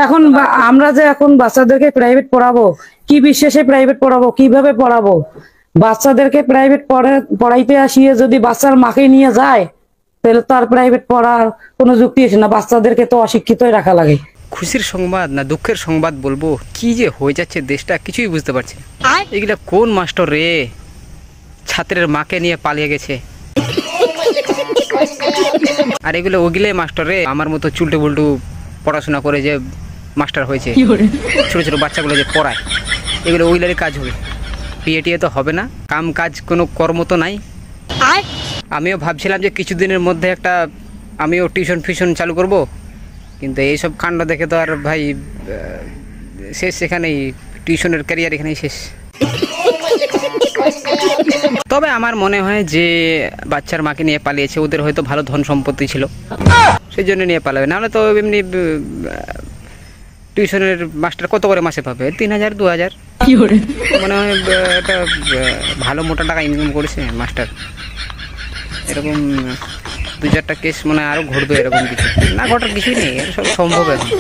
এখন আমরা যে এখন বাচ্চাদেরকে প্রাইভেট পড়াবো, কি বিশ্বাসে প্রাইভেট পড়াবো, কিভাবে পড়াবো? বাচ্চাদেরকে প্রাইভেট পড়াইতে আসিয়ে যদি বাচ্চার মাকে নিয়ে যায়, তাহলে তো আর প্রাইভেট পড়ার কোনো যুক্তি আসে না। বাচ্চাদেরকে তো অশিক্ষিতই রাখা লাগে। খুশির সংবাদ না দুঃখের সংবাদ বলবো, কি যে হয়ে যাচ্ছে দেশটা কিছুই বুঝতে পারছি না। এগুলা কোন মাস্টার রে, ছাত্রের মাকে নিয়ে পালিয়ে গেছে। আর এগুলো ওগুলো মাস্টার রে আমার মতো চুলটু বুলটু পড়াশোনা করে যে মাস্টার হয়েছে, ছোট ছোট বাচ্চাগুলো যে পড়ায়, এগুলো ওইগুলোরই কাজ হবে। বিয়ে তো হবে না, কাম কাজ কোনো কর্ম তো নাই। আমিও ভাবছিলাম যে কিছুদিনের মধ্যে আমিও টিউশন ফিউশন চালু করব, কিন্তু এইসব কাণ্ড দেখে তো আর ভাই শেষ, এখানেই টিউশনের ক্যারিয়ার এখানেই শেষ। তবে আমার মনে হয় যে বাচ্চার মাকে নিয়ে পালিয়েছে, ওদের হয়তো ভালো ধন সম্পত্তি ছিল, সেই জন্য নিয়ে পালাবে। নাহলে তো এমনি টিউশনের মাস্টার কত করে মাসে পাবে? 3000 2000 মনে হয় একটা ভালো মোটা টাকা ইনকাম করেছে মাস্টার। এরকম 2-4টা কেস মনে হয় আরও ঘটবে, এরকম কিছু না ঘটার কিছুই নেই, সব সম্ভব এখন।